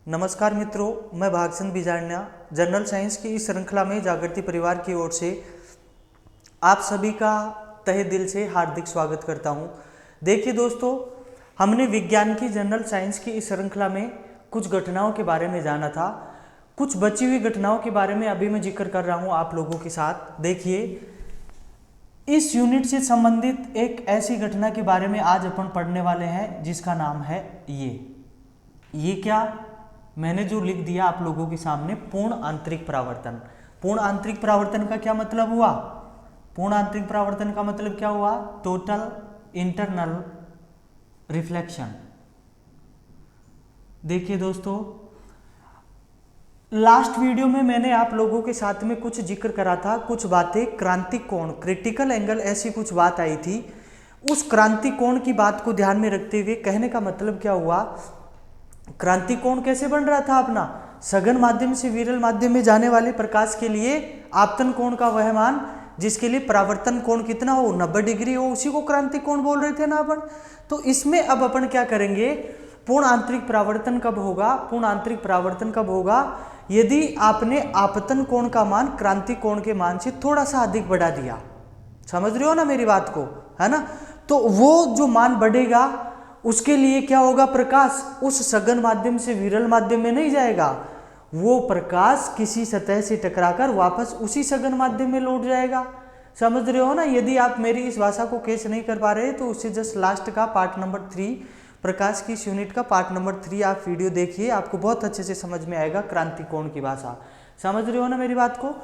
नमस्कार मित्रों, मैं भागचंद बिजारनिया जनरल साइंस की इस श्रृंखला में जागृति परिवार की ओर से आप सभी का तहे दिल से हार्दिक स्वागत करता हूं। देखिए दोस्तों, हमने विज्ञान की जनरल साइंस की इस श्रृंखला में कुछ घटनाओं के बारे में जाना था। कुछ बची हुई घटनाओं के बारे में अभी मैं जिक्र कर रहा हूं आप लोगों के साथ। देखिए, इस यूनिट से संबंधित एक ऐसी घटना के बारे में आज अपन पढ़ने वाले हैं जिसका नाम है ये क्या मैंने जो लिख दिया आप लोगों के सामने, पूर्ण आंतरिक परावर्तन। पूर्ण आंतरिक परावर्तन का क्या मतलब हुआ? पूर्ण आंतरिक परावर्तन का मतलब क्या हुआ? Total internal reflection. देखिए दोस्तों, लास्ट वीडियो में मैंने आप लोगों के साथ में कुछ जिक्र करा था, कुछ बातें क्रांति कोण, क्रिटिकल एंगल, ऐसी कुछ बात आई थी। उस क्रांति कोण की बात को ध्यान में रखते हुए कहने का मतलब क्या हुआ, क्रांति कोण कैसे बन रहा था अपना? सघन माध्यम से विरल माध्यम में जाने वाले प्रकाश के लिए आपतन कोण का वह मान जिसके लिए परावर्तन कोण कितना हो, 90 डिग्री हो, उसी को क्रांति कोण बोल रहे थे ना अपन। तो इसमें अब अपन क्या करेंगे, पूर्ण आंतरिक परावर्तन कब होगा? पूर्ण आंतरिक परावर्तन कब होगा? यदि आपने आपतन कोण का मान क्रांति कोण के मान से थोड़ा सा अधिक बढ़ा दिया। समझ रहे हो ना मेरी बात को, है ना? तो वो जो मान बढ़ेगा उसके लिए क्या होगा, प्रकाश उस सघन माध्यम से विरल माध्यम में नहीं जाएगा, वो प्रकाश किसी सतह से टकराकर वापस उसी सघन माध्यम में लौट जाएगा। समझ रहे हो ना? यदि आप मेरी इस भाषा को कैच नहीं कर पा रहे तो उससे जस्ट लास्ट का पार्ट नंबर 3, प्रकाश की इस यूनिट का पार्ट नंबर 3 आप वीडियो देखिए, आपको बहुत अच्छे से समझ में आएगा क्रांति कोण की भाषा। समझ रहे हो ना मेरी बात को?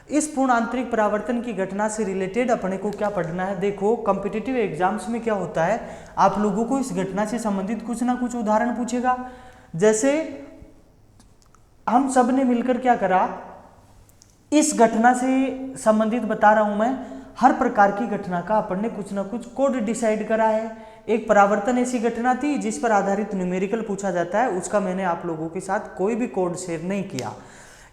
इस पूर्ण आंतरिक परावर्तन की घटना से रिलेटेड अपने को क्या पढ़ना है? देखो, कॉम्पिटिटिव एग्जाम्स में क्या होता है, आप लोगों को इस घटना से संबंधित कुछ ना कुछ उदाहरण पूछेगा। जैसे हम सब ने मिलकर क्या करा, इस घटना से संबंधित बता रहा हूं मैं, हर प्रकार की घटना का अपन ने कुछ ना कुछ कोड डिसाइड करा है। एक परावर्तन ऐसी घटना थी जिस पर आधारित न्यूमेरिकल पूछा जाता है, उसका मैंने आप लोगों के साथ कोई भी कोड शेयर नहीं किया।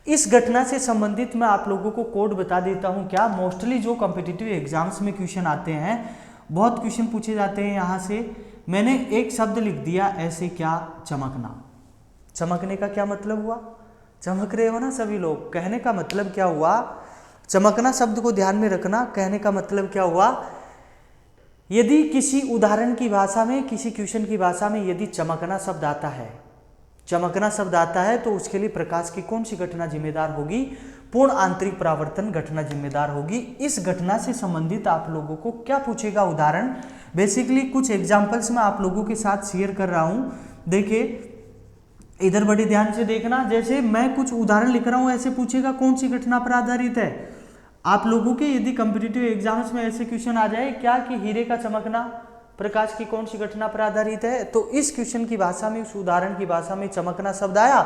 इस घटना से संबंधित मैं आप लोगों को कोड बता देता हूं। क्या मोस्टली जो कॉम्पिटिटिव एग्जाम्स में क्वेश्चन आते हैं, बहुत क्वेश्चन पूछे जाते हैं यहाँ से। मैंने एक शब्द लिख दिया, ऐसे क्या चमकना। चमकने का क्या मतलब हुआ? चमक रहे हो ना सभी लोग? कहने का मतलब क्या हुआ, चमकना शब्द को ध्यान में रखना। कहने का मतलब क्या हुआ, यदि किसी उदाहरण की भाषा में, किसी क्वेश्चन की भाषा में यदि चमकना शब्द आता है, चमकना शब्द आता है, तो उसके लिए प्रकाश की कौन सी घटना जिम्मेदार होगी? पूर्ण आंतरिक परावर्तन घटना जिम्मेदार होगी। इस घटना से संबंधित आप लोगों को क्या पूछेगा उदाहरण, बेसिकली कुछ एग्जांपल्स मैं आप लोगों के साथ शेयर कर रहा हूं। देखिए, इधर बड़े ध्यान से देखना। जैसे मैं कुछ उदाहरण लिख रहा हूं, ऐसे पूछेगा कौन सी घटना पर आधारित है। आप लोगों के यदि कॉम्पिटिटिव एग्जाम्स में ऐसे क्वेश्चन आ जाए क्या कि हीरे का चमकना प्रकाश की कौन सी घटना पर आधारित है, तो इस क्वेश्चन की भाषा में, उस उदाहरण की भाषा में चमकना शब्द आया,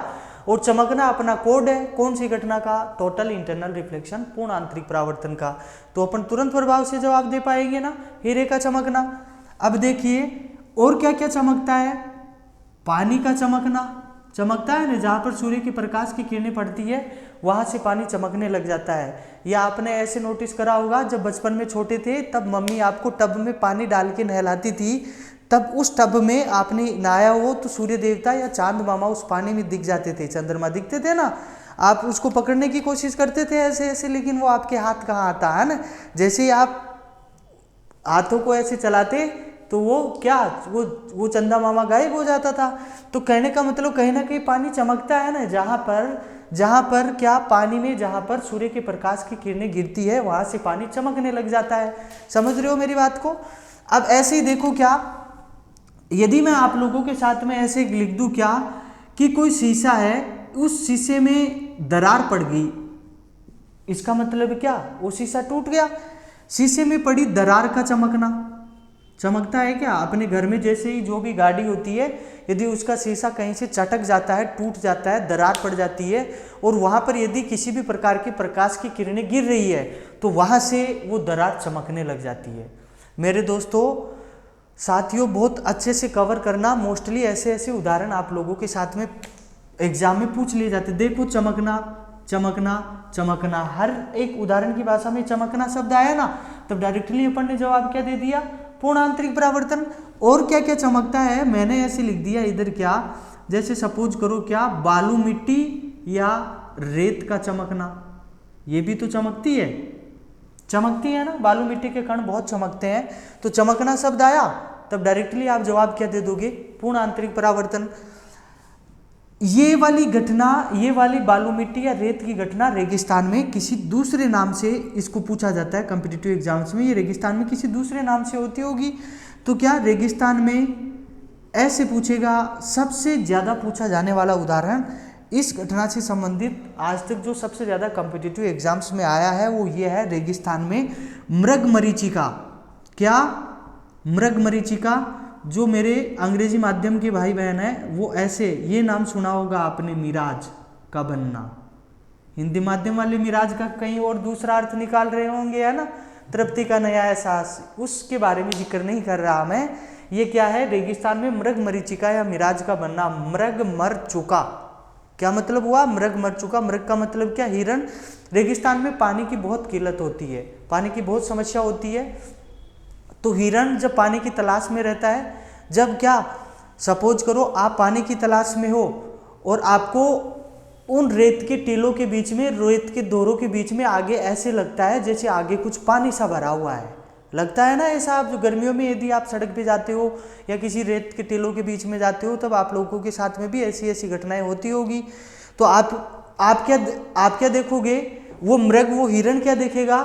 और चमकना अपना कोड है कौन सी घटना का? टोटल इंटरनल रिफ्लेक्शन, पूर्ण आंतरिक परावर्तन का। तो अपन तुरंत प्रभाव से जवाब दे पाएंगे ना, हीरे का चमकना। अब देखिए और क्या क्या चमकता है, पानी का चमकना चमकता है ना, जहां पर सूर्य की प्रकाश की किरणें पड़ती है वहां से पानी चमकने लग जाता है। या आपने ऐसे नोटिस करा होगा, जब बचपन में छोटे थे तब मम्मी आपको टब में पानी डाल के नहलाती थी, तब उस टब में आपने नहाया हो तो सूर्य देवता या चांद मामा उस पानी में दिख जाते थे, चंद्रमा दिखते थे ना। आप उसको पकड़ने की कोशिश करते थे ऐसे ऐसे, लेकिन वो आपके हाथ कहाँ आता है ना। जैसे ही आप हाथों को ऐसे चलाते तो वो क्या, वो चंदा मामा गायब हो जाता था। तो कहने का मतलब कहीं ना कहीं पानी चमकता है ना, जहां पर क्या, पानी में जहां पर सूर्य के प्रकाश की किरणें गिरती है वहां से पानी चमकने लग जाता है। समझ रहे हो मेरी बात को? अब ऐसे ही देखो, क्या यदि मैं आप लोगों के साथ में ऐसे लिख दूं क्या कि कोई शीशा है, उस शीशे में दरार पड़ गई, इसका मतलब क्या, वो शीशा टूट गया। शीशे में पड़ी दरार का चमकना, चमकता है क्या? अपने घर में जैसे ही जो भी गाड़ी होती है, यदि उसका शीशा कहीं से चटक जाता है, टूट जाता है, दरार पड़ जाती है, और वहां पर यदि किसी भी प्रकार की प्रकाश की किरणें गिर रही है तो वहां से वो दरार चमकने लग जाती है। मेरे दोस्तों, साथियों, बहुत अच्छे से कवर करना। मोस्टली ऐसे ऐसे उदाहरण आप लोगों के साथ में एग्जाम में पूछ लिए जाते। देखो, चमकना चमकना चमकना, हर एक उदाहरण की भाषा में चमकना शब्द आया ना, तब डायरेक्टली अपन ने जवाब क्या दे दिया, पूर्ण आंतरिक परावर्तन। और क्या क्या चमकता है, मैंने ऐसे लिख दिया इधर क्या, जैसे सपोज करो क्या, बालू मिट्टी या रेत का चमकना, ये भी तो चमकती है ना, बालू मिट्टी के कण बहुत चमकते हैं, तो चमकना शब्द आया, तब डायरेक्टली आप जवाब क्या दे दोगे, पूर्ण आंतरिक परावर्तन। ये वाली घटना, ये वाली बालू मिट्टी या रेत की घटना रेगिस्तान में किसी दूसरे नाम से इसको पूछा जाता है कॉम्पिटिटिव एग्जाम्स में, ये रेगिस्तान में किसी दूसरे नाम से होती होगी, तो क्या रेगिस्तान में ऐसे पूछेगा। सबसे ज़्यादा पूछा जाने वाला उदाहरण इस घटना से संबंधित आज तक जो सबसे ज़्यादा कॉम्पिटिटिव एग्जाम्स में आया है वो ये है, रेगिस्तान में मृगमरीचिका। क्या? मृगमरीचिका। जो मेरे अंग्रेजी माध्यम के भाई बहन हैं वो ऐसे, ये नाम सुना होगा आपने, मिराज का बनना। हिंदी माध्यम वाले मिराज का कहीं और दूसरा अर्थ निकाल रहे होंगे, है ना, तृप्ति का नया एहसास, उसके बारे में जिक्र नहीं कर रहा मैं। ये क्या है, रेगिस्तान में मृगमरीचिका या मिराज का बनना। मृग मर चुका, क्या मतलब हुआ, मृग मर चुका। मृग का मतलब क्या, हिरण। रेगिस्तान में पानी की बहुत किल्लत होती है, पानी की बहुत समस्या होती है, तो हिरण जब पानी की तलाश में रहता है, जब क्या, सपोज करो आप पानी की तलाश में हो और आपको उन रेत के टीलों के बीच में, रेत के दोरों के बीच में आगे ऐसे लगता है जैसे आगे कुछ पानी सा भरा हुआ है, लगता है ना ऐसा। आप जो गर्मियों में यदि आप सड़क पे जाते हो या किसी रेत के टीलों के बीच में जाते हो, तब आप लोगों के साथ में भी ऐसी ऐसी घटनाएं होती होगी। तो आप क्या देखोगे, वो मृग, वो हिरण क्या देखेगा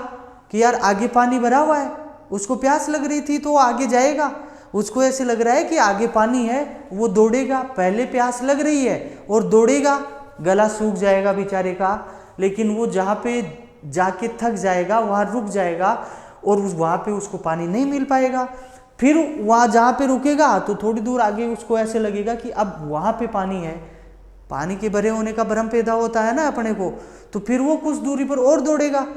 कि यार आगे पानी भरा हुआ है, उसको प्यास लग रही थी तो वो आगे जाएगा, उसको ऐसे लग रहा है कि आगे पानी है, वो दौड़ेगा। पहले प्यास लग रही है और दौड़ेगा, गला सूख जाएगा बेचारे का, लेकिन वो जहाँ पे जाके थक जाएगा वहाँ रुक जाएगा और वहाँ पे उसको पानी नहीं मिल पाएगा। फिर वहाँ जहाँ पे रुकेगा तो थोड़ी दूर आगे उसको ऐसे लगेगा कि अब वहाँ पे पानी है, पानी के भरे होने का भ्रम पैदा होता है ना अपने को, तो फिर वो कुछ दूरी पर और दौड़ेगा।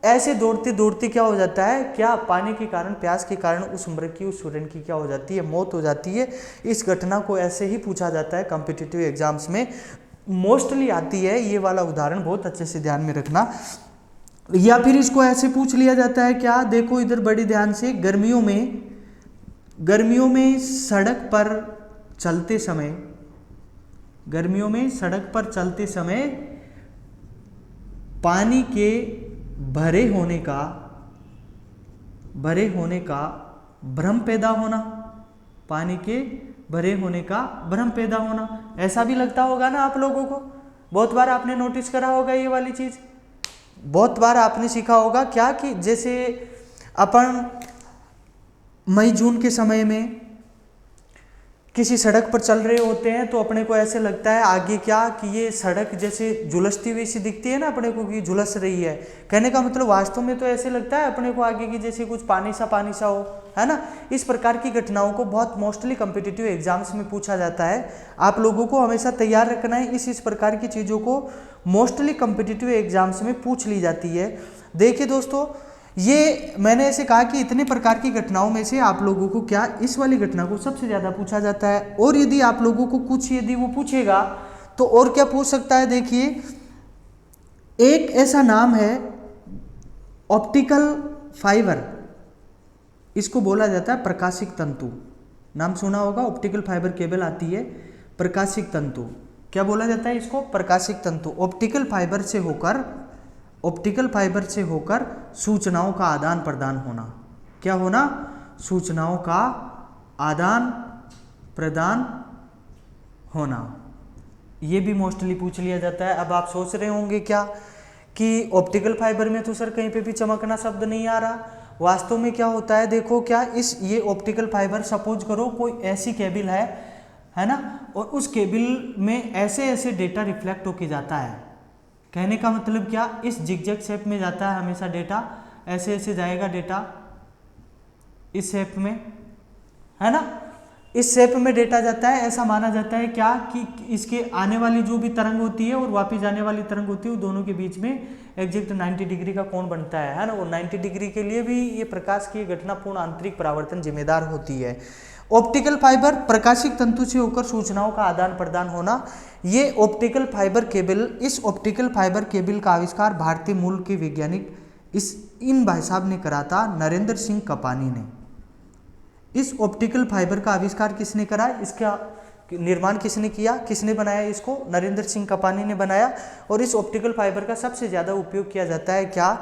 ऐसे दौड़ते दौड़ते क्या हो जाता है, क्या, पानी के कारण, प्यास के कारण उस मृग की, उस हिरण की क्या हो जाती है, मौत हो जाती है। इस घटना को ऐसे ही पूछा जाता है कॉम्पिटिटिव एग्जाम्स में, मोस्टली आती है। ये वाला उदाहरण बहुत अच्छे से ध्यान में रखना। या फिर इसको ऐसे पूछ लिया जाता है, क्या, देखो इधर बड़े ध्यान से, गर्मियों में सड़क पर चलते समय, गर्मियों में सड़क पर चलते समय पानी के भरे होने का भ्रम पैदा होना, पानी के भरे होने का भ्रम पैदा होना। ऐसा भी लगता होगा ना आप लोगों को, बहुत बार आपने नोटिस करा होगा ये वाली चीज, बहुत बार आपने सीखा होगा क्या, कि जैसे अपन मई जून के समय में किसी सड़क पर चल रहे होते हैं तो अपने को ऐसे लगता है आगे क्या, कि ये सड़क जैसे झुलसती हुई सी दिखती है ना अपने को, कि झुलस रही है। कहने का मतलब वास्तव में तो ऐसे लगता है अपने को आगे की जैसे कुछ पानी सा हो, है ना। इस प्रकार की घटनाओं को बहुत मोस्टली कॉम्पिटिटिव एग्जाम्स में पूछा जाता है। आप लोगों को हमेशा तैयार रखना है, इस प्रकार की चीज़ों को मोस्टली कॉम्पिटिटिव एग्जाम्स में पूछ ली जाती है। देखिए दोस्तों, ये मैंने ऐसे कहा कि इतने प्रकार की घटनाओं में से आप लोगों को क्या, इस वाली घटना को सबसे ज़्यादा पूछा जाता है। और यदि आप लोगों को कुछ यदि वो पूछेगा तो और क्या पूछ सकता है, देखिए एक ऐसा नाम है ऑप्टिकल फाइबर, इसको बोला जाता है प्रकाशिक तंतु। नाम सुना होगा, ऑप्टिकल फाइबर केबल आती है, प्रकाशिक तंतु। क्या बोला जाता है इसको, प्रकाशिक तंतु। ऑप्टिकल फाइबर से होकर सूचनाओं का आदान प्रदान होना। क्या होना, सूचनाओं का आदान प्रदान होना। ये भी मोस्टली पूछ लिया जाता है। अब आप सोच रहे होंगे क्या कि ऑप्टिकल फाइबर में तो सर कहीं पे भी चमकना शब्द नहीं आ रहा, वास्तव में क्या होता है, देखो क्या, ये ऑप्टिकल फाइबर, सपोज करो कोई ऐसी केबल है ना, और उस केबल में ऐसे ऐसे डेटा रिफ्लेक्ट होके जाता है। कहने का मतलब क्या, इस जिगजैग शेप में जाता है हमेशा डेटा, ऐसे ऐसे जाएगा डेटा इस शेप में, है ना, इस शेप में डेटा जाता है। ऐसा माना जाता है क्या, कि इसके आने वाली जो भी तरंग होती है और वापस जाने वाली तरंग होती है, वो दोनों के बीच में एग्जैक्ट 90 डिग्री का कोण बनता है ना। वो 90 डिग्री के लिए भी ये प्रकाश की घटना पूर्ण आंतरिक परावर्तन जिम्मेदार होती है। ऑप्टिकल फाइबर, प्रकाशिक तंतु से होकर सूचनाओं का आदान प्रदान होना। ये ऑप्टिकल फाइबर केबल, इस ऑप्टिकल फाइबर केबल का आविष्कार भारतीय मूल के वैज्ञानिक इन भाई साहब ने करा था, नरेंद्र सिंह कपानी ने। इस ऑप्टिकल फाइबर का आविष्कार किसने करा, इसका निर्माण किसने किया, किसने बनाया इसको? नरेंद्र सिंह कपानी ने बनाया। और इस ऑप्टिकल फाइबर का सबसे ज़्यादा उपयोग किया जाता है क्या?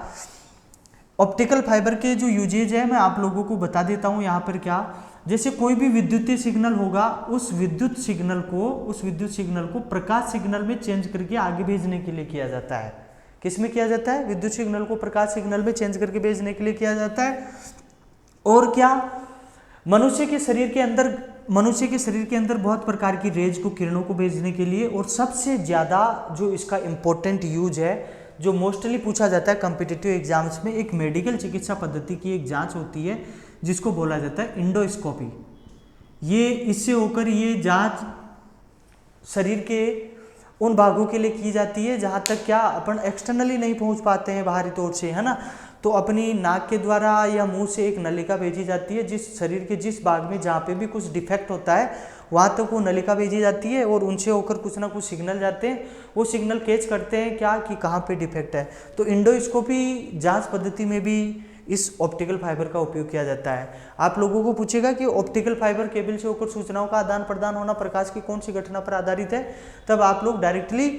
ऑप्टिकल फाइबर के जो यूजेज है मैं आप लोगों को बता देता हूँ यहाँ पर। क्या, जैसे कोई भी विद्युतीय सिग्नल होगा, उस विद्युत सिग्नल को प्रकाश सिग्नल में चेंज करके आगे भेजने के लिए किया जाता है। किस में किया जाता है? विद्युत सिग्नल को प्रकाश सिग्नल में चेंज करके भेजने के लिए किया जाता है। और क्या, मनुष्य के शरीर के अंदर बहुत प्रकार की रेज को, किरणों को भेजने के लिए। और सबसे ज़्यादा जो इसका इम्पोर्टेंट यूज है, जो मोस्टली पूछा जाता है कॉम्पिटिटिव एग्जाम्स में, एक मेडिकल चिकित्सा पद्धति की एक जांच होती है जिसको बोला जाता है इंडोस्कोपी। ये इससे होकर ये जांच शरीर के उन भागों के लिए की जाती है जहाँ तक क्या अपन एक्सटर्नली नहीं पहुँच पाते हैं बाहरी तौर से, है ना। तो अपनी नाक के द्वारा या मुंह से एक नलिका भेजी जाती है, जिस शरीर के जिस भाग में जहाँ पे भी कुछ डिफेक्ट होता है वहाँ तक वो नलिका भेजी जाती है और उनसे होकर कुछ ना कुछ सिग्नल जाते हैं। वो सिग्नल कैच करते हैं क्या कि कहाँ पे डिफेक्ट है। तो इंडोस्कोपी जांच पद्धति में भी इस ऑप्टिकल फाइबर का उपयोग किया जाता है। आप लोगों को पूछेगा कि ऑप्टिकल फाइबर केबल से होकर सूचनाओं का आदान प्रदान होना प्रकाश की कौन सी घटना पर आधारित है, तब आप लोग डायरेक्टली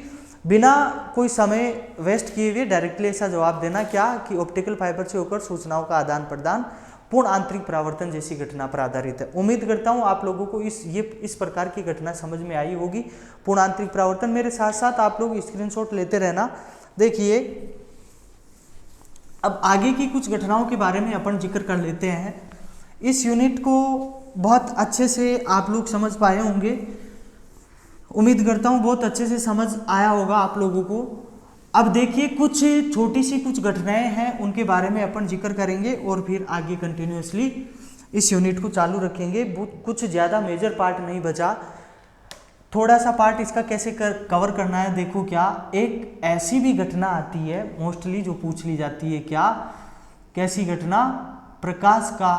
बिना कोई समय वेस्ट किए हुए डायरेक्टली ऐसा जवाब देना क्या कि ऑप्टिकल फाइबर से होकर सूचनाओं का आदान प्रदान पूर्ण आंतरिक परावर्तन जैसी घटना पर आधारित है। उम्मीद करता हूं आप लोगों को इस प्रकार की घटना समझ में आई होगी। पूर्ण आंतरिक परावर्तन, मेरे साथ साथ आप लोग स्क्रीनशॉट लेते रहना। देखिए अब आगे की कुछ घटनाओं के बारे में अपन जिक्र कर लेते हैं। इस यूनिट को बहुत अच्छे से आप लोग समझ पाए होंगे, उम्मीद करता हूँ बहुत अच्छे से समझ आया होगा आप लोगों को। अब देखिए कुछ छोटी सी कुछ घटनाएं हैं, उनके बारे में अपन जिक्र करेंगे और फिर आगे कंटिन्यूअसली इस यूनिट को चालू रखेंगे। कुछ ज़्यादा मेजर पार्ट नहीं बचा, थोड़ा सा पार्ट इसका कैसे कवर करना है। देखो क्या, एक ऐसी भी घटना आती है मोस्टली जो पूछ ली जाती है, क्या कैसी घटना? प्रकाश का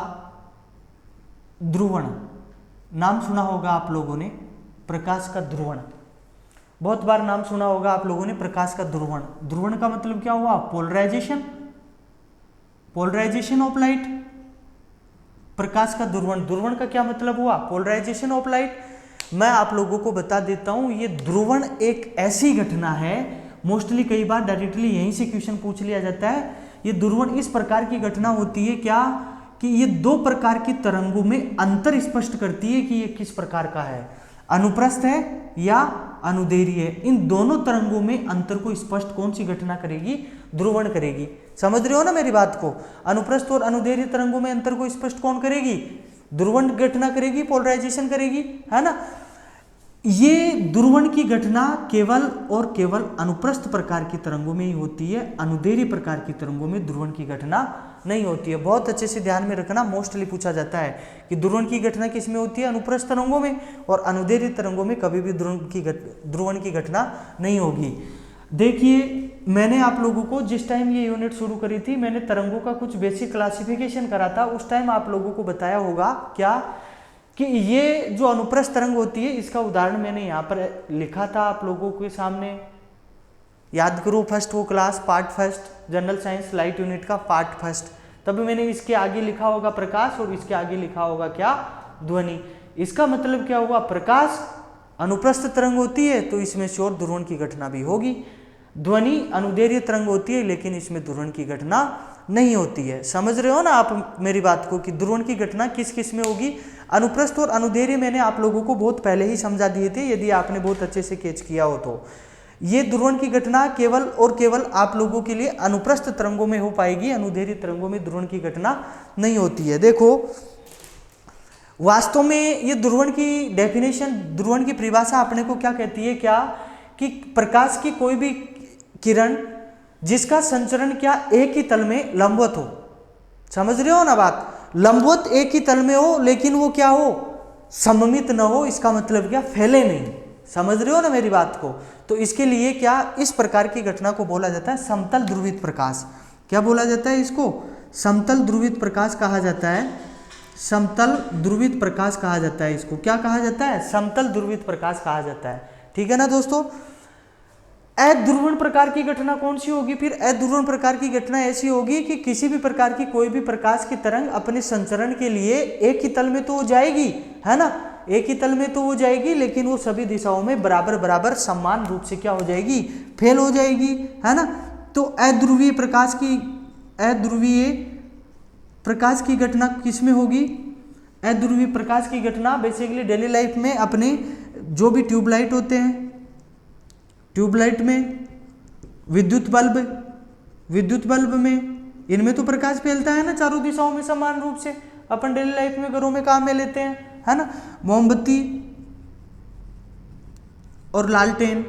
ध्रुवण, नाम सुना होगा आप लोगों ने, प्रकाश का ध्रुवण, बहुत बार नाम सुना होगा आप लोगों ने प्रकाश का ध्रुवण। ध्रुवण का मतलब क्या हुआ? Polarisation, polarisation of light. प्रकाश का ध्रुवण, ध्रुवण का क्या मतलब हुआ? Polarisation of light. मैं आप लोगों को बता देता हूं, ये ध्रुवण एक ऐसी घटना है, मोस्टली कई बार डायरेक्टली यहीं से क्वेश्चन पूछ लिया जाता है। ये ध्रुवण इस प्रकार की घटना होती है क्या कि ये दो प्रकार की तरंगों में अंतर स्पष्ट करती है कि ये किस प्रकार का है, अनुप्रस्थ है या अनुदैर्घ्य है। इन दोनों तरंगों में अंतर को स्पष्ट कौन सी घटना करेगी? ध्रुवण करेगी। समझ रहे हो ना मेरी बात को? अनुप्रस्थ और अनुदैर्घ्य तरंगों में अंतर को स्पष्ट कौन करेगी? ध्रुवण घटना करेगी, पोलराइजेशन करेगी, है ना। ये ध्रुवण की घटना केवल और केवल अनुप्रस्थ प्रकार की तरंगों में ही होती है, अनुदैर्घ्य प्रकार की तरंगों में ध्रुवण की घटना नहीं होती है। बहुत अच्छे से ध्यान में रखना, मोस्टली पूछा जाता है कि ध्रुवण की घटना किस में होती है? अनुप्रस्थ तरंगों में, और अनुदैर्घ्य तरंगों में कभी भी ध्रुवण की घटना नहीं होगी। देखिए मैंने आप लोगों को जिस टाइम ये यूनिट शुरू करी थी, मैंने तरंगों का कुछ बेसिक क्लासिफिकेशन करा था। उस टाइम आप लोगों को बताया होगा क्या कि ये जो अनुप्रस्थ तरंग होती है, इसका उदाहरण मैंने यहाँ पर लिखा था आप लोगों के सामने। याद करो फर्स्ट वो class, part first, general science light unit का पार्ट फर्स्ट। तब मैंने इसके आगे लिखा होगा प्रकाश और इसके आगे लिखा होगा क्या? ध्वनि। इसका मतलब क्या हुआ? प्रकाश अनुप्रस्थ तरंग होती है तो इसमें श्योर ध्रुवण की घटना भी होगी। ध्वनि अनुदैर्घ्य तरंग होती है लेकिन इसमें ध्रुवण की घटना नहीं होती है। समझ रहे हो ना आप मेरी बात को कि ध्रुवण की घटना किस किस में होगी? अनुप्रस्थ और अनुदैर्घ्य मैंने आप लोगों को बहुत पहले ही समझा दिए थे, यदि आपने बहुत अच्छे से कैच किया हो तो। ये ध्रुवण की घटना केवल और केवल आप लोगों के लिए अनुप्रस्थ तरंगों में हो पाएगी, अनुदैर्घ्य तरंगों में ध्रुवण की घटना नहीं होती है। देखो वास्तव में ये ध्रुवण की डेफिनेशन, ध्रुवण की परिभाषा अपने को क्या कहती है? क्या कि प्रकाश की कोई भी किरण जिसका संचरण क्या एक ही तल में लंबवत हो। समझ रहे हो ना बात? लंबवत एक ही तल में हो लेकिन वो क्या हो? सममित न हो। इसका मतलब क्या? फैले नहीं। समझ रहे हो ना मेरी बात को? तो इसके लिए क्या, इस प्रकार की घटना को बोला जाता है समतल ध्रुवित प्रकाश। क्या बोला जाता है इसको? समतल ध्रुवित प्रकाश कहा जाता है। समतल ध्रुवित प्रकाश कहा जाता है इसको। क्या कहा जाता है? समतल ध्रुवित प्रकाश कहा जाता है। ठीक है ना दोस्तों। अध्रुवण प्रकार की घटना कौन सी होगी? फिर अध्रुवण प्रकार की घटना ऐसी होगी कि किसी भी प्रकार की कोई भी प्रकाश की तरंग अपने संचरण के लिए एक ही तल में तो जाएगी, है ना। एक ही तल में तो हो जाएगी, लेकिन वो सभी दिशाओं में बराबर बराबर समान रूप से क्या हो जाएगी, फेल हो जाएगी, है ना। तो अध्रुवीय प्रकाश की घटना किस में होगी, अध्रुवीय प्रकाश की घटना बेसिकली डेली लाइफ में अपने जो भी ट्यूबलाइट होते हैं, ट्यूबलाइट में, विद्युत बल्ब में, इनमें तो प्रकाश फैलता है ना चारों दिशाओं में समान रूप से, अपन डेली लाइफ में घरों में काम में लेते हैं, है ना। मोमबत्ती और लालटेन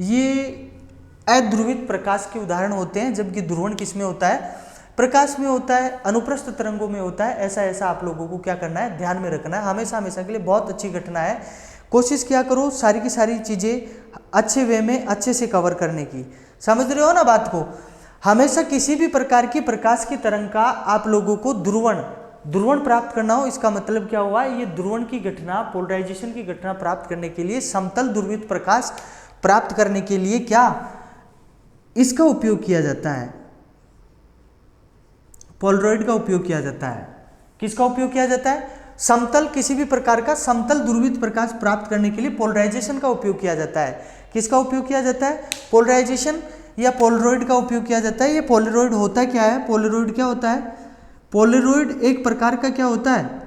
ये अध्रुवित प्रकाश के उदाहरण होते हैं, जबकि ध्रुवण किस में होता है, प्रकाश में होता है, अनुप्रस्थ तरंगों में होता है। ऐसा आप लोगों को क्या करना है, ध्यान में रखना है, हमेशा के लिए बहुत अच्छी घटना है। कोशिश क्या करो सारी की सारी चीजें अच्छे वे में अच्छे से कवर करने की, समझ रहे हो ना बात को। हमेशा किसी भी प्रकार की प्रकाश की तरंग का आप लोगों को ध्रुवण प्राप्त करना हो, इसका मतलब क्या हुआ, ये ध्रुवण की घटना, पोलराइजेशन की घटना प्राप्त करने के लिए, समतल ध्रुवित प्रकाश प्राप्त करने के लिए क्या इसका उपयोग किया जाता है, पोलरॉइड का उपयोग किया जाता है। किसका उपयोग किया जाता है, समतल, किसी भी प्रकार का समतल ध्रुवित प्रकाश प्राप्त करने के लिए पोलराइजेशन का उपयोग किया जाता है। किसका उपयोग किया जाता है, पोलराइजेशन या पोलरॉइड का उपयोग किया जाता है। ये पोलरॉइड होता क्या है, पोलरॉइड क्या होता है, पोलरॉइड एक प्रकार का क्या होता है,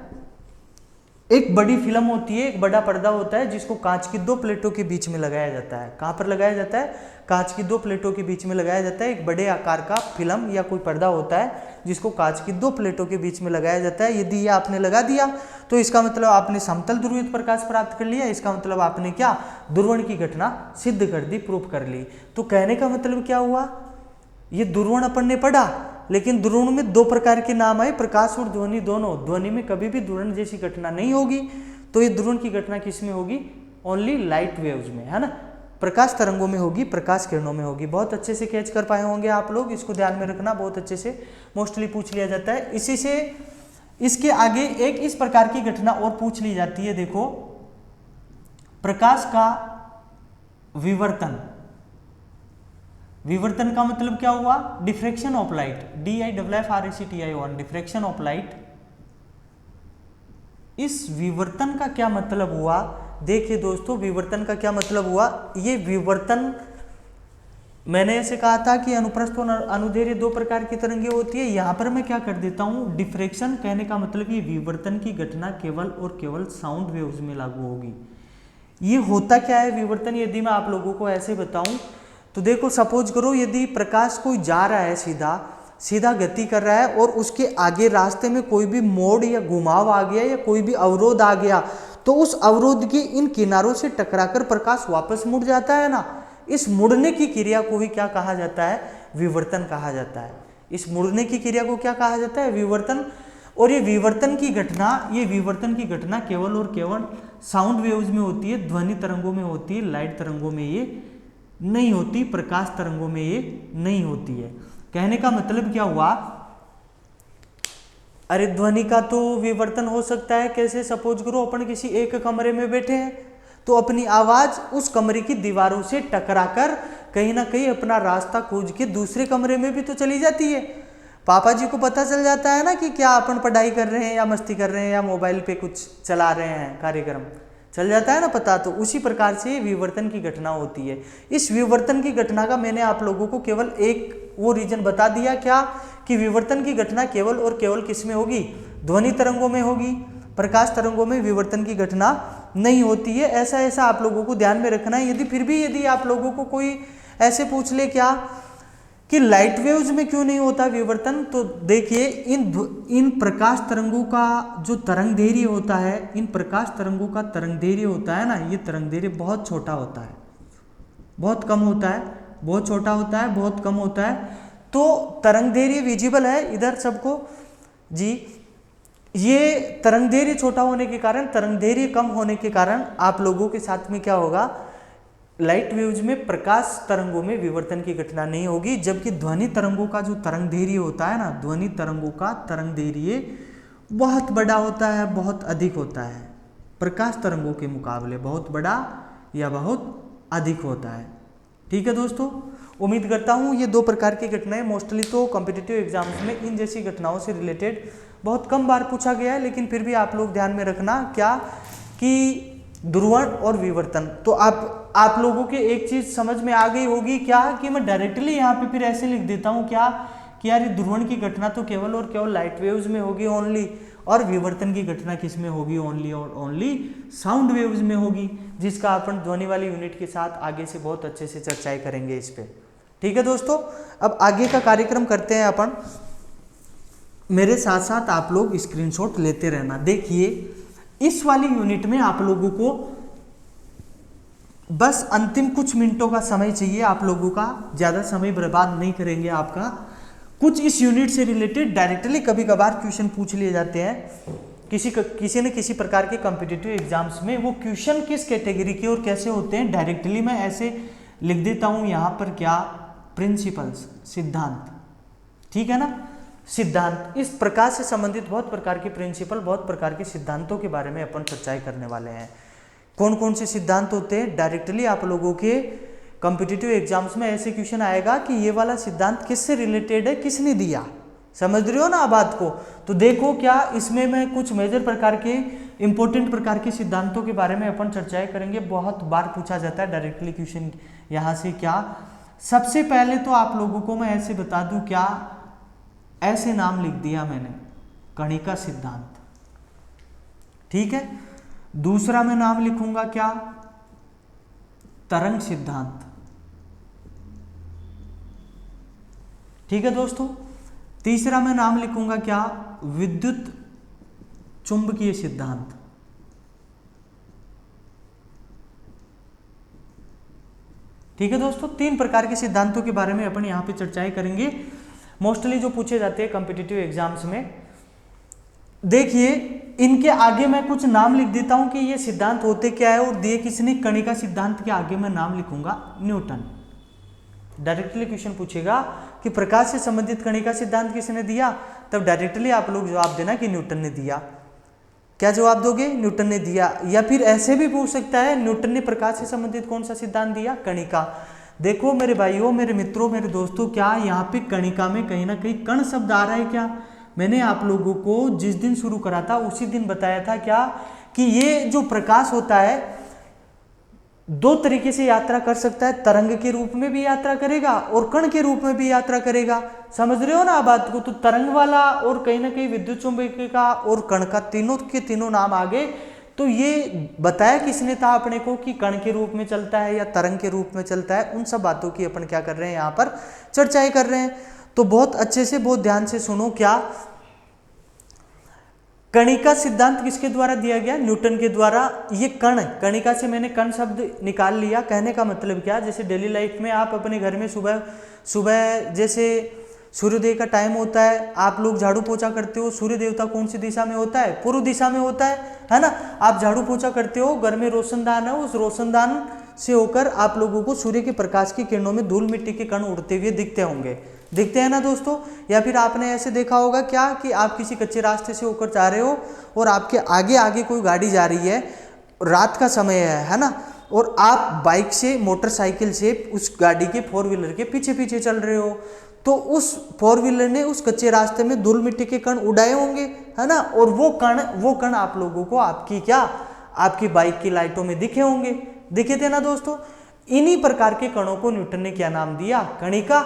एक बड़ी फिल्म होती है, एक बड़ा पर्दा होता है, जिसको कांच की दो प्लेटों के बीच में लगाया जाता है। कहाँ पर लगाया जाता है, कांच की दो प्लेटों के बीच में लगाया जाता है। एक बड़े आकार का फिल्म या कोई पर्दा होता है जिसको कांच की दो प्लेटों के बीच में लगाया जाता है। यदि ये आपने लगा दिया तो इसका मतलब आपने समतल ध्रुवित प्रकाश प्राप्त कर लिया, इसका मतलब आपने क्या, ध्रुवण की घटना सिद्ध कर दी, प्रूफ कर ली। तो कहने का मतलब क्या हुआ, ये ध्रुवण अपन ने पढ़ा, लेकिन ध्रुवण में दो प्रकार के नाम आए, प्रकाश और ध्वनि दोनों। ध्वनि में कभी भी ध्रुवण जैसी घटना नहीं होगी, तो ये ध्रुवण की घटना किस में होगी, ओनली लाइट वेव्स में, है ना, प्रकाश तरंगों में होगी, प्रकाश किरणों में होगी। बहुत अच्छे से कैच कर पाए होंगे आप लोग, इसको ध्यान में रखना, बहुत अच्छे से मोस्टली पूछ लिया जाता है। इसी से इसके आगे एक इस प्रकार की घटना और पूछ ली जाती है, देखो, प्रकाश का विवर्तन। विवर्तन का मतलब क्या हुआ, diffraction of light, DIFRACTION, diffraction of light. इस विवर्तन का क्या मतलब हुआ, देखिए दोस्तों, विवर्तन का क्या मतलब हुआ। ये विवर्तन मैंने ऐसे कहा था कि अनुप्रस्थ और अनुदैर्घ्य दो प्रकार की तरंगें होती है। यहां पर मैं क्या कर देता हूं, डिफ्रैक्शन कहने का मतलब ये विवर्तन की घटना केवल और केवल साउंड वेव्स में लागू होगी। ये होता क्या है विवर्तन, यदि मैं आप लोगों को ऐसे बताऊं तो देखो, सपोज करो यदि प्रकाश कोई जा रहा है, सीधा गति कर रहा है, और उसके आगे रास्ते में कोई भी मोड़ या घुमाव आ गया या कोई भी अवरोध आ गया, तो उस अवरोध के इन किनारों से टकराकर प्रकाश वापस मुड़ जाता है ना, इस मुड़ने की क्रिया को ही क्या कहा जाता है, विवर्तन कहा जाता है। इस मुड़ने की क्रिया को क्या कहा जाता है, विवर्तन। और ये विवर्तन की घटना केवल और केवल साउंड वेव्स में होती है, ध्वनि तरंगों में होती है, लाइट तरंगों में ये नहीं होती, प्रकाश तरंगों में ये नहीं होती है। कहने का मतलब क्या हुआ, अरे ध्वनि का तो विवर्तन हो सकता है, कैसे, सपोज करो अपन किसी एक कमरे में बैठे हैं, तो अपनी आवाज उस कमरे की दीवारों से टकराकर कहीं ना कहीं अपना रास्ता खोज के दूसरे कमरे में भी तो चली जाती है। पापा जी को पता चल जाता है ना कि क्या अपन पढ़ाई कर रहे हैं या मस्ती कर रहे हैं या मोबाइल पे कुछ चला रहे हैं, कार्यक्रम चल जाता है ना पता। तो उसी प्रकार से विवर्तन की घटना होती है। इस विवर्तन की घटना का मैंने आप लोगों को केवल एक वो रीजन बता दिया, क्या, कि विवर्तन की घटना केवल और केवल किस में होगी, ध्वनि तरंगों में होगी, प्रकाश तरंगों में विवर्तन की घटना नहीं होती है। ऐसा आप लोगों को ध्यान में रखना है। यदि आप लोगों को कोई ऐसे पूछ ले क्या कि लाइट वेव्स में क्यों नहीं होता विवर्तन, तो देखिए इन प्रकाश तरंगों का जो तरंग दैर्घ्य होता है, इन प्रकाश तरंगों का तरंग दैर्घ्य होता है ना, ये तरंग दैर्घ्य बहुत छोटा होता है, बहुत कम होता है, बहुत छोटा होता है, बहुत कम होता है। तो तरंग दैर्घ्य विजिबल है इधर सबको जी। ये तरंग दैर्घ्य छोटा होने के कारण, तरंग दैर्घ्य कम होने के कारण आप लोगों के साथ में क्या होगा, लाइट वेव्स में प्रकाश तरंगों में विवर्तन की घटना नहीं होगी। जबकि ध्वनि तरंगों का जो तरंग दैर्घ्य होता है ना, ध्वनि तरंगों का तरंग दैर्घ्य बहुत बड़ा होता है, बहुत अधिक होता है, प्रकाश तरंगों के मुकाबले बहुत बड़ा या बहुत अधिक होता है। ठीक है दोस्तों, उम्मीद करता हूँ ये दो प्रकार की घटनाएं मोस्टली तो कॉम्पिटिटिव एग्जाम्स में इन जैसी घटनाओं से रिलेटेड बहुत कम बार पूछा गया है, लेकिन फिर भी आप लोग ध्यान में रखना क्या कि ध्रुवण और विवर्तन। तो आप लोगों के एक चीज समझ में आ गई होगी क्या कि मैं डायरेक्टली यहाँ पे फिर ऐसे लिख देता हूँ क्या कि यार ध्रुवण की घटना तो केवल और केवल लाइट वेव्स में होगी ओनली, और विवर्तन की घटना किस में होगी ओनली और ओनली साउंड वेव्स में होगी, जिसका अपन ध्वनि वाली यूनिट के साथ आगे से बहुत अच्छे से चर्चाएं करेंगे इस पे। ठीक है दोस्तों, अब आगे का कार्यक्रम करते हैं अपन। मेरे साथ साथ आप लोग स्क्रीनशॉट लेते रहना। देखिए इस वाली यूनिट में आप लोगों को बस अंतिम कुछ मिनटों का समय चाहिए आप लोगों का, ज्यादा समय बर्बाद नहीं करेंगे आपका। कुछ इस यूनिट से रिलेटेड डायरेक्टली कभी कभार क्वेश्चन पूछ लिए जाते हैं किसी न किसी प्रकार के कॉम्पिटिटिव एग्जाम्स में। वो क्वेश्चन किस कैटेगरी के और कैसे होते हैं डायरेक्टली मैं ऐसे लिख देता हूं यहां पर क्या, प्रिंसिपल्स, सिद्धांत। ठीक है ना, सिद्धांत। इस प्रकार से संबंधित बहुत प्रकार के प्रिंसिपल, बहुत प्रकार के सिद्धांतों के बारे में अपन चर्चाएं करने वाले हैं। कौन कौन से सिद्धांत होते हैं डायरेक्टली आप लोगों के कॉम्पिटिटिव एग्जाम्स में ऐसे क्वेश्चन आएगा कि ये वाला सिद्धांत किससे रिलेटेड है, किसने दिया। समझ रहे हो ना आप बात को। तो देखो क्या इसमें मैं कुछ मेजर प्रकार के इंपॉर्टेंट प्रकार के सिद्धांतों के बारे में अपन चर्चाएं करेंगे। बहुत बार पूछा जाता है डायरेक्टली क्वेश्चन यहाँ से क्या। सबसे पहले तो आप लोगों को मैं ऐसे बता दूं क्या, ऐसे नाम लिख दिया मैंने, कणिका सिद्धांत। ठीक है, दूसरा मैं नाम लिखूंगा क्या, तरंग सिद्धांत। ठीक है दोस्तों, तीसरा मैं नाम लिखूंगा क्या, विद्युत चुंबकीय सिद्धांत। ठीक है दोस्तों, तीन प्रकार के सिद्धांतों के बारे में अपन यहां पे चर्चाएं करेंगे मोस्टली जो पूछे जाते हैं कॉम्पिटिटिव एग्जाम्स में। देखिए इनके आगे मैं कुछ नाम लिख देता हूं कि ये सिद्धांत होते क्या है, और दिए किसने, कणिका सिद्धांत के आगे मैं नाम लिखूंगा न्यूटन। डायरेक्टली क्वेश्चन पूछेगा कि प्रकाश से संबंधित कणिका सिद्धांत किसने दिया, तब डायरेक्टली आप लोग जवाब देना कि न्यूटन ने दिया। क्या जवाब दोगे, न्यूटन ने दिया। या फिर ऐसे भी पूछ सकता है न्यूटन ने प्रकाश से संबंधित कौन सा सिद्धांत दिया, कणिका। देखो मेरे भाइयों, मेरे मित्रों, मेरे दोस्तों, क्या यहाँ पे कणिका में कहीं ना कहीं कण शब्द आ रहा है क्या। मैंने आप लोगों को जिस दिन शुरू करा था उसी दिन बताया था क्या कि ये जो प्रकाश होता है दो तरीके से यात्रा कर सकता है, तरंग के रूप में भी यात्रा करेगा और कण के रूप में भी यात्रा करेगा। समझ रहे हो ना बात को। तो तरंग वाला और कहीं ना कहीं विद्युत चुंबकीय का और कण का, तीनों के तीनों नाम आ गए। तो ये बताया किसने था अपने को कि कण के रूप में चलता है या तरंग के रूप में चलता है। उन सब बातों की अपन क्या कर रहे हैं, यहाँ पर चर्चाएं कर रहे हैं। तो बहुत अच्छे से, बहुत ध्यान से सुनो। क्या कणिका सिद्धांत किसके द्वारा दिया गया, न्यूटन के द्वारा। ये कण, कणिका से मैंने कण शब्द निकाल लिया। कहने का मतलब क्या, जैसे डेली लाइफ में आप अपने घर में सुबह सुबह जैसे सूर्योदय का टाइम होता है, आप लोग झाड़ू पोछा करते हो। सूर्य देवता कौन सी दिशा में होता है, पूर्व दिशा में होता है ना। आप झाड़ू पोछा करते हो, घर में रोशनदान है, उस रोशनदान से होकर आप लोगों को सूर्य के प्रकाश की किरणों में धूल मिट्टी के कण उड़ते हुए दिखते होंगे, दिखते हैं ना दोस्तों। या फिर आपने ऐसे देखा होगा क्या कि आप किसी कच्चे रास्ते से होकर जा रहे हो और आपके आगे आगे कोई गाड़ी जा रही है, रात का समय है ना, और आप बाइक से, मोटरसाइकिल से उस गाड़ी के, फोर व्हीलर के पीछे पीछे चल रहे हो। तो उस फोर व्हीलर ने उस कच्चे रास्ते में धूल मिट्टी के कण उड़ाए होंगे, है ना। और वो कण आप लोगों को आपकी क्या, आपकी बाइक की लाइटों में दिखे होंगे, दिखे थे ना दोस्तों। इन्हीं प्रकार के कणों को न्यूटन ने क्या नाम दिया, कणिका।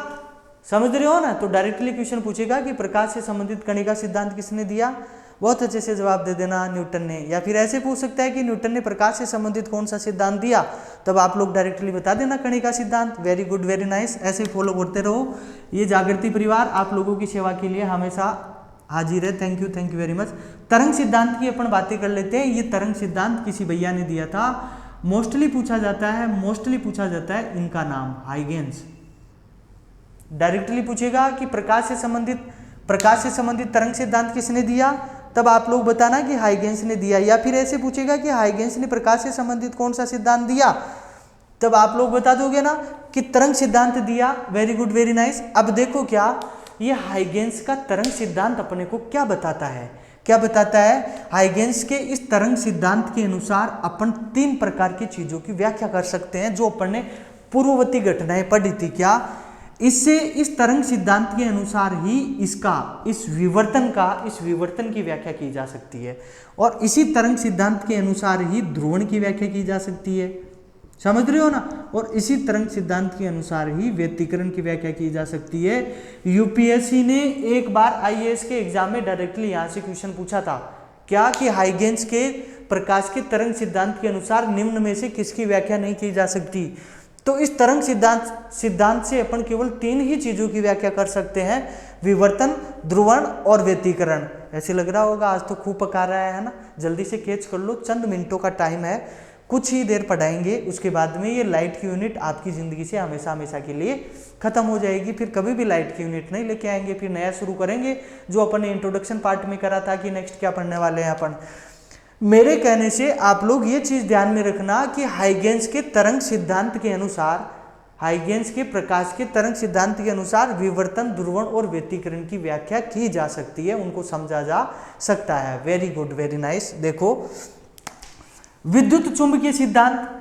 समझ रहे हो ना। तो डायरेक्टली क्वेश्चन पूछेगा कि प्रकाश से संबंधित कणिका सिद्धांत किसने दिया, बहुत अच्छे से जवाब दे देना, न्यूटन ने। या फिर ऐसे पूछ सकता है कि न्यूटन ने प्रकाश से संबंधित कौन सा सिद्धांत दिया, तब आप लोग डायरेक्टली बता देना कणिका सिद्धांत। Very good, very nice. ऐसे फॉलो करते रहो। ये जागृति परिवार आप लोगों की सेवा के लिए हमेशा हाजिर है। Thank you very much. तरंग सिद्धांत की अपन बातें कर लेते हैं। ये तरंग सिद्धांत किसी भैया ने दिया था। मोस्टली पूछा जाता है इनका नाम हाइगेंस। डायरेक्टली पूछेगा कि प्रकाश से संबंधित तरंग सिद्धांत किसने दिया, तब आप लोग बताना कि हाइगेंस ने दिया। या फिर ऐसे पूछेगा कि हाइगेंस ने प्रकाश से संबंधित कौन सा सिद्धांत दिया, तब आप लोग बता दोगे ना कि तरंग सिद्धांत दिया। Very good, very nice. अब देखो क्या ये हाइगेंस का तरंग सिद्धांत अपने को क्या बताता है, क्या बताता है। हाइगेंस के इस तरंग सिद्धांत के अनुसार अपन 3 प्रकार की चीजों की व्याख्या कर सकते हैं, जो अपन ने पूर्ववर्ती घटनाएं पढ़ी थी क्या, इससे इस तरंग सिद्धांत के अनुसार ही इस विवर्तन की व्याख्या की जा सकती है, और इसी तरंग सिद्धांत के अनुसार ही ध्रुवण की व्याख्या की जा सकती है, समझ रहे हो ना। और इसी तरंग सिद्धांत के अनुसार ही व्यतिकरण की व्याख्या की जा सकती है। यूपीएससी ने एक बार आईएएस के एग्जाम में डायरेक्टली यहां से क्वेश्चन पूछा था क्या, कि हाइगेंस के प्रकाश के तरंग सिद्धांत के अनुसार निम्न में से किसकी व्याख्या नहीं की जा सकती। तो इस तरंग सिद्धांत से अपन केवल 3 ही चीजों की व्याख्या कर सकते हैं, विवर्तन, ध्रुवण और व्यतिकरण। ऐसे लग रहा होगा आज तो खूब पका रहा है ना, जल्दी से कैच कर लो, चंद मिनटों का टाइम है, कुछ ही देर पढ़ाएंगे, उसके बाद में ये लाइट की यूनिट आपकी ज़िंदगी से हमेशा हमेशा के लिए खत्म हो जाएगी। फिर कभी भी लाइट की यूनिट नहीं लेके आएंगे, फिर नया शुरू करेंगे जो अपन ने इंट्रोडक्शन पार्ट में करा था कि नेक्स्ट क्या पढ़ने वाले हैं अपन। मेरे कहने से आप लोग ये चीज़ ध्यान में रखना कि हाइगेंस के तरंग सिद्धांत के अनुसार, हाइगेंस के प्रकाश के तरंग सिद्धांत के अनुसार विवर्तन, ध्रुवण और व्यतिकरण की व्याख्या की जा सकती है, उनको समझा जा सकता है। Very good, very nice. देखो विद्युत चुंबकीय सिद्धांत,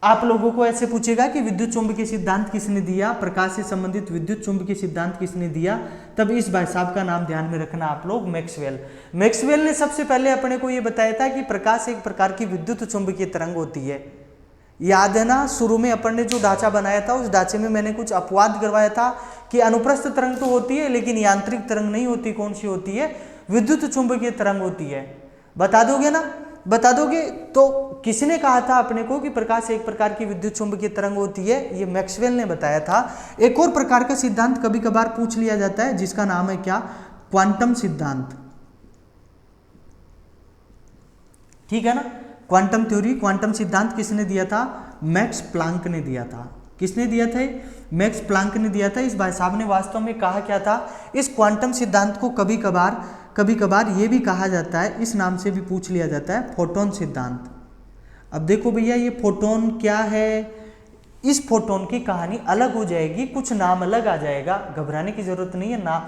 आप लोगों को ऐसे पूछेगा कि विद्युत चुंबकीय सिद्धांत किसने दिया, प्रकाश से संबंधित विद्युत चुंबकीय सिद्धांत किसने दिया, तब इस भाई साहब का नाम ध्यान में रखना आप लोग, मैक्सवेल। मैक्सवेल ने सबसे पहले अपने को यह बताया था कि प्रकाश एक प्रकार की विद्युत चुंबकीय तरंग होती है। याद है ना, शुरू में अपन ने जो ढांचा बनाया था उस ढांचे में मैंने कुछ अपवाद करवाया था कि अनुप्रस्थ तरंग तो होती है लेकिन यांत्रिक तरंग नहीं होती। कौन सी होती है? विद्युत चुंबकीय तरंग होती है। बता दोगे ना, बता दोगे। तो किसने कहा था अपने को कि प्रकाश एक प्रकार की विद्युत चुंबकीय तरंग होती है? ये मैक्सवेल ने बताया था। एक और प्रकार का सिद्धांत कभी कभार पूछ लिया जाता है जिसका नाम है क्या? क्वांटम सिद्धांत। ठीक है ना, क्वांटम थ्योरी, क्वांटम सिद्धांत किसने दिया था? मैक्स प्लांक ने दिया था। किसने दिया था? मैक्स प्लांक ने दिया था। इस भाई साहब ने वास्तव में कहा क्या था? इस क्वांटम सिद्धांत को कभी कभार ये भी कहा जाता है, इस नाम से भी पूछ लिया जाता है, फोटोन सिद्धांत। अब देखो भैया, ये फोटोन क्या है? इस फोटोन की कहानी अलग हो जाएगी, कुछ नाम अलग आ जाएगा, घबराने की जरूरत नहीं है। नाम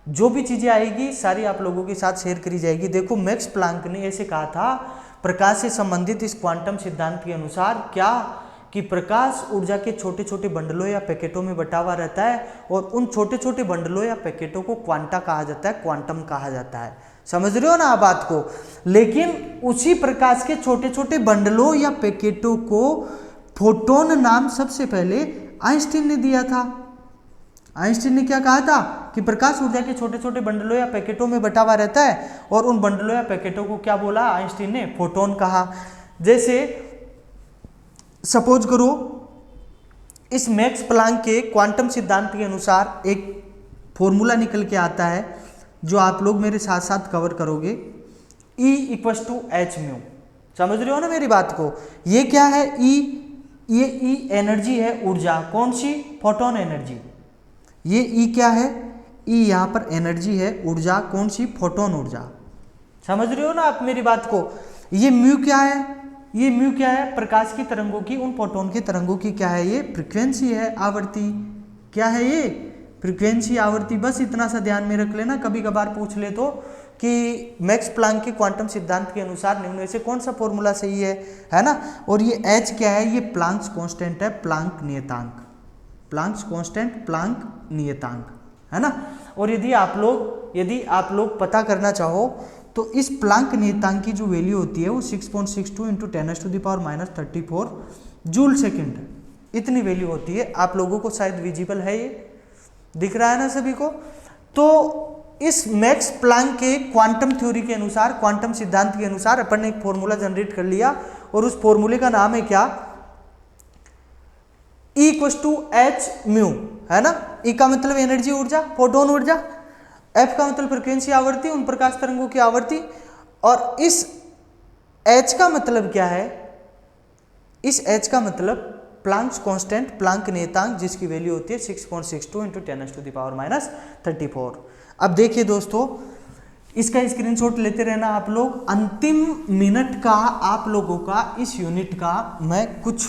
जो भी चीजें आएगी सारी आप लोगों के साथ शेयर करी जाएगी। देखो मैक्स प्लांक ने ऐसे कहा था, प्रकाश से संबंधित इस क्वांटम सिद्धांत के अनुसार क्या, कि प्रकाश ऊर्जा के छोटे छोटे बंडलों या पैकेटों में बटा हुआ रहता है और उन छोटे छोटे बंडलों या पैकेटों को क्वांटा कहा जाता है, क्वांटम कहा जाता है। समझ रहे हो ना आप बात को? लेकिन उसी प्रकाश के छोटे छोटे बंडलों या पैकेटों को फोटोन नाम सबसे पहले आइंस्टीन ने दिया था। आइंस्टीन ने क्या कहा था? कि प्रकाश ऊर्जा के छोटे छोटे बंडलों या पैकेटों में बटा हुआ रहता है और उन बंडलों या पैकेटों को क्या बोला आइंस्टीन ने? फोटोन कहा। जैसे सपोज करो, इस मैक्स प्लांक के क्वांटम सिद्धांत के अनुसार एक फॉर्मूला निकल के आता है जो आप लोग मेरे साथ साथ कवर करोगे, E = h/μ। समझ रहे हो ना मेरी बात को? ये क्या है? ये E एनर्जी है, ऊर्जा। कौन सी? Photon energy. ये E क्या है? E यहाँ पर एनर्जी है, ऊर्जा। कौन सी? फोटोन ऊर्जा। समझ रहे हो ना आप मेरी बात को? ये म्यू क्या है? ये म्यू क्या है? प्रकाश की तरंगों की, उन फोटोन की तरंगों की क्या है? ये फ्रीक्वेंसी है, आवृत्ति। क्या है ये? फ्रीक्वेंसी, आवृत्ति। बस इतना सा ध्यान में रख लेना, कभी कभार पूछ ले तो, कि मैक्स प्लांक के क्वांटम सिद्धांत के अनुसार निम्न में से कौन सा फॉर्मूला सही है ना? और ये H क्या है? ये प्लांक्स कांस्टेंट है, प्लांक नियतांक। प्लांक्स कांस्टेंट, प्लांक नियतांक, है ना? और यदि आप लोग पता करना चाहो तो इस प्लांक नियतांक की जो वैल्यू होती है वो 6.62 × 10⁻³ जूल सेकंड, इतनी वैल्यू होती है। आप लोगों को शायद विजिबल है, ये दिख रहा है ना सभी को? तो इस मैक्स प्लांक के क्वांटम थ्योरी के अनुसार, क्वांटम सिद्धांत के अनुसार अपन ने एक फॉर्मूला जनरेट कर लिया और उस फॉर्मूले का नाम है क्या? E = h/μ, है ना? E का मतलब एनर्जी, ऊर्जा, फोटोन ऊर्जा। F का मतलब फ्रीक्वेंसी, आवृत्ति, उन प्रकाश तरंगों की आवृत्ति। और इस H का मतलब क्या है? इस H का मतलब प्लांक्स कांस्टेंट, प्लांक नियतांक, जिसकी वैल्यू होती है 6.62 × 10⁻³ अब देखिए दोस्तों, इसका स्क्रीनशॉट लेते रहना आप लोग। अंतिम मिनट का आप लोगों का इस यूनिट का मैं कुछ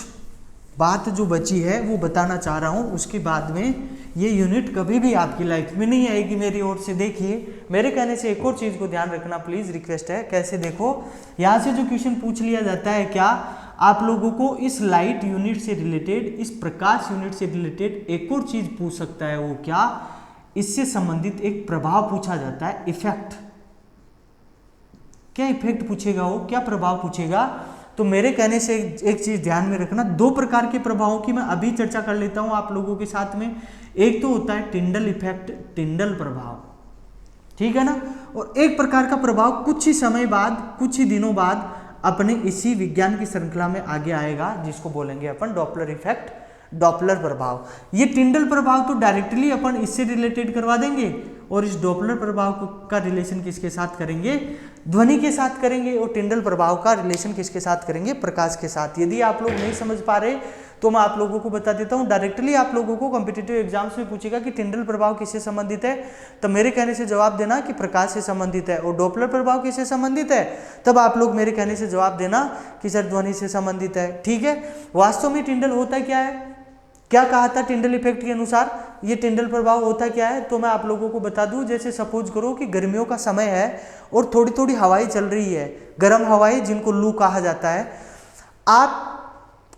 बात जो बची है वो बताना चाह रहा हूँ। उसके बाद में ये यूनिट कभी भी आपकी लाइफ में नहीं आएगी मेरी ओर से। देखिए, मेरे कहने से एक और चीज़ को ध्यान रखना प्लीज़, रिक्वेस्ट है। कैसे? देखो, यहाँ से जो क्वेश्चन पूछ लिया जाता है क्या, आप लोगों को इस लाइट यूनिट से रिलेटेड, इस प्रकाश यूनिट से रिलेटेड एक और चीज पूछ सकता है, वो क्या, इससे संबंधित एक प्रभाव पूछा जाता है, इफेक्ट। क्या इफेक्ट पूछेगा वो, क्या प्रभाव पूछेगा? तो मेरे कहने से एक चीज ध्यान में रखना, दो प्रकार के प्रभावों की मैं अभी चर्चा कर लेता हूं आप लोगों के साथ में। एक तो होता है टिंडल इफेक्ट, टिंडल प्रभाव, ठीक है ना, और एक प्रकार का प्रभाव कुछ ही समय बाद, कुछ ही दिनों बाद अपने इसी विज्ञान की श्रृंखला में आगे आएगा, जिसको बोलेंगे अपन डॉपलर इफेक्ट, डॉपलर प्रभाव। ये टिंडल प्रभाव तो डायरेक्टली अपन इससे रिलेटेड करवा देंगे, और इस डॉपलर प्रभाव का रिलेशन किसके साथ करेंगे? ध्वनि के साथ करेंगे। और टिंडल प्रभाव का रिलेशन किसके साथ करेंगे? प्रकाश के साथ। यदि आप लोग नहीं समझ पा रहे तो मैं आप लोगों को बता देता हूं, डायरेक्टली आप लोगों को कॉम्पिटिटिव एग्जाम्स में पूछेगा कि टिंडल प्रभाव किससे संबंधित है, तब मेरे कहने से जवाब देना कि प्रकाश से संबंधित है। और डॉपलर प्रभाव किससे संबंधित है, तब आप लोग मेरे कहने से जवाब देना कि सर ध्वनि से संबंधित है, ठीक है। वास्तव में टिंडल होता क्या है, क्या कहा था टिंडल इफेक्ट के अनुसार, ये टिंडल प्रभाव होता क्या है, तो मैं आप लोगों को बता दूं। जैसे सपोज करो कि गर्मियों का समय है और थोड़ी थोड़ी हवाएं चल रही है, गर्म हवाएं जिनको लू कहा जाता है। आप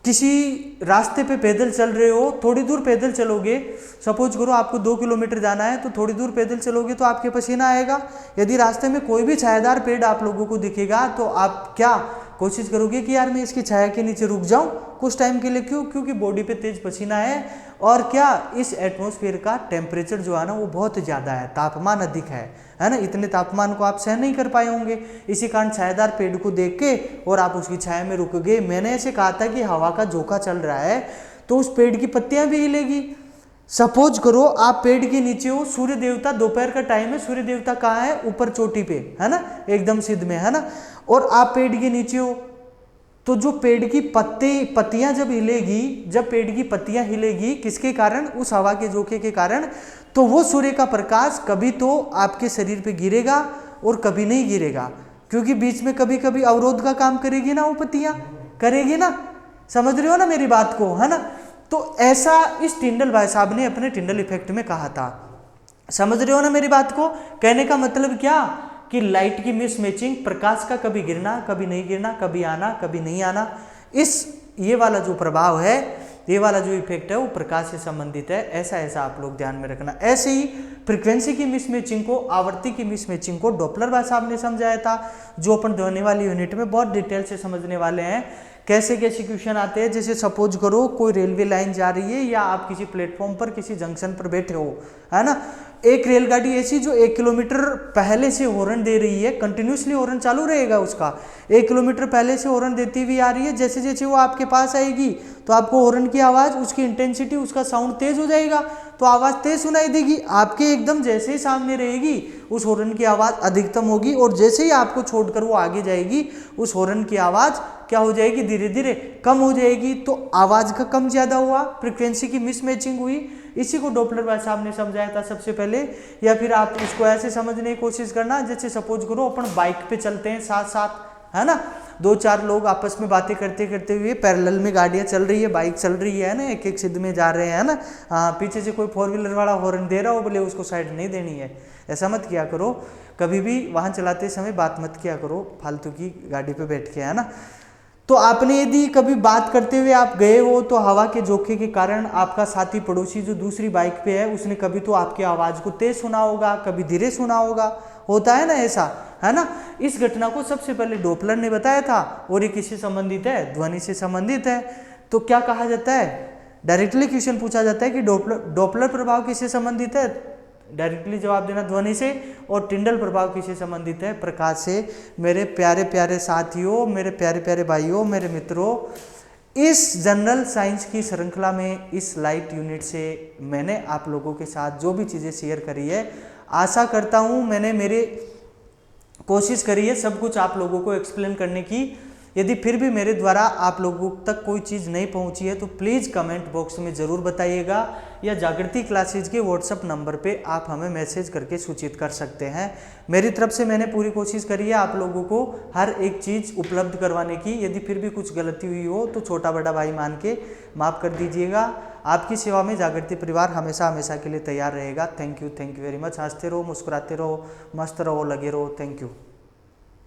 किसी रास्ते पे पैदल चल रहे हो, थोड़ी दूर पैदल चलोगे, सपोज करो आपको 2 किलोमीटर जाना है, तो थोड़ी दूर पैदल चलोगे तो आपके पसीना आएगा। यदि रास्ते में कोई भी छायादार पेड़ आप लोगों को दिखेगा तो आप क्या कोशिश करोगे कि यार मैं इसकी छाया के नीचे रुक जाऊं कुछ टाइम के लिए। क्यों? क्योंकि बॉडी पे तेज पसीना है, और क्या इस एटमॉस्फेयर का टेम्परेचर जो है ना वो बहुत ज़्यादा है, तापमान अधिक है ना, इतने तापमान को आप सहन नहीं कर पाए होंगे। इसी कारण छायादार पेड़ को देख के और आप उसकी छाया में रुक गए। मैंने ऐसे कहा था कि हवा का झोंका चल रहा है तो उस पेड़ की पत्तियां भी हिलेगी। सपोज करो आप पेड़ के नीचे हो, सूर्य देवता, दोपहर का टाइम है, सूर्य देवता कहाँ है? ऊपर चोटी पे है ना, एकदम सिद्ध में है ना, और आप पेड़ के नीचे हो, तो जो पेड़ की पत्तियां जब हिलेगी, जब पेड़ की पत्तियां हिलेगी किसके कारण? उस हवा के झोंके के कारण। तो वो सूर्य का प्रकाश कभी तो आपके शरीर पे गिरेगा और कभी नहीं गिरेगा, क्योंकि बीच में कभी कभी अवरोध का काम करेगी ना, वो पत्तियां करेगी ना। समझ रहे हो ना मेरी बात को, है ना। तो ऐसा इस टिंडल भाई साहब ने अपने टिंडल इफेक्ट में कहा था। समझ रहे हो ना मेरी बात को? कहने का मतलब क्या कि लाइट की मिसमैचिंग, प्रकाश का कभी गिरना कभी नहीं गिरना, कभी आना कभी नहीं आना, ये वाला जो प्रभाव है, ये वाला जो इफेक्ट है वो प्रकाश से संबंधित है। ऐसा आप लोग ध्यान में रखना। ऐसे ही फ्रीक्वेंसी की मिसमैचिंग को, आवर्ती की मिसमैचिंग को डॉपलर भाई साहब ने समझाया था, जो अपन ध्वनि वाली यूनिट में बहुत डिटेल से समझने वाले हैं। कैसे कैसे क्वेश्चन आते हैं, जैसे सपोज करो कोई रेलवे लाइन जा रही है या आप किसी प्लेटफॉर्म पर किसी जंक्शन पर बैठे हो, है ना, एक रेलगाड़ी ऐसी जो 1 किलोमीटर पहले से हॉर्न दे रही है, कंटिन्यूसली हॉर्न चालू रहेगा उसका, 1 किलोमीटर पहले से हॉर्न देती हुई आ रही है। जैसे जैसे वो आपके पास आएगी तो आपको हॉर्न की आवाज़, उसकी इंटेंसिटी, उसका साउंड तेज हो जाएगा, तो आवाज़ तेज सुनाई देगी। आपके एकदम जैसे ही सामने रहेगी उस हॉर्न की आवाज़ अधिकतम होगी, और जैसे ही आपको छोड़कर वो आगे जाएगी उस हॉर्न की आवाज़ क्या हो जाएगी? धीरे धीरे कम हो जाएगी। तो आवाज़ का कम ज़्यादा हुआ, फ्रीक्वेंसी की मिसमैचिंग हुई। इसी को डॉपलर भाई साहब ने समझाया था सबसे पहले। या फिर आप इसको ऐसे समझने की कोशिश करना, जैसे सपोज करो अपन बाइक पे चलते हैं साथ साथ, है ना, 2-4 लोग आपस में बातें करते करते हुए पैरेलल में गाड़ियां चल रही है, बाइक चल रही है ना, एक एक सिद्ध में जा रहे हैं ना, हाँ, पीछे से कोई 4 व्हीलर वाला हॉर्न दे रहा हो, बोले उसको साइड नहीं देनी है। ऐसा मत किया करो, कभी भी वाहन चलाते समय बात मत किया करो फालतू की गाड़ी पे बैठ के, है ना। तो आपने यदि कभी बात करते हुए आप गए हो तो हवा के झोंके के कारण आपका साथी पड़ोसी जो दूसरी बाइक पे है उसने कभी तो आपकी आवाज़ को तेज सुना होगा, कभी धीरे सुना होगा, होता है ना ऐसा, है ना। इस घटना को सबसे पहले डॉपलर ने बताया था, और ये किससे संबंधित है? ध्वनि से संबंधित है। तो क्या कहा जाता है? डायरेक्टली क्वेश्चन पूछा जाता है कि डॉपलर प्रभाव किससे संबंधित है? डायरेक्टली जवाब देना ध्वनि से। और टिंडल प्रभाव किससे संबंधित है? प्रकाश से। मेरे प्यारे प्यारे साथियों, मेरे प्यारे प्यारे भाइयों, मेरे मित्रों, इस जनरल साइंस की श्रृंखला में इस लाइट यूनिट से मैंने आप लोगों के साथ जो भी चीज़ें शेयर करी है, आशा करता हूँ मैंने मेरी कोशिश करी है सब कुछ आप लोगों को एक्सप्लेन करने की। यदि फिर भी मेरे द्वारा आप लोगों तक कोई चीज़ नहीं पहुंची है तो प्लीज़ कमेंट बॉक्स में ज़रूर बताइएगा, या जागृति क्लासेज के व्हाट्सअप नंबर पे आप हमें मैसेज करके सूचित कर सकते हैं। मेरी तरफ से मैंने पूरी कोशिश करी है आप लोगों को हर एक चीज़ उपलब्ध करवाने की। यदि फिर भी कुछ गलती हुई हो तो छोटा बड़ा भाई मान के माफ़ कर दीजिएगा। आपकी सेवा में जागृति परिवार हमेशा हमेशा के लिए तैयार रहेगा। Thank you very much. हंसते रहो, मुस्कुराते रहो, मस्त रहो, लगे रहो। Thank you.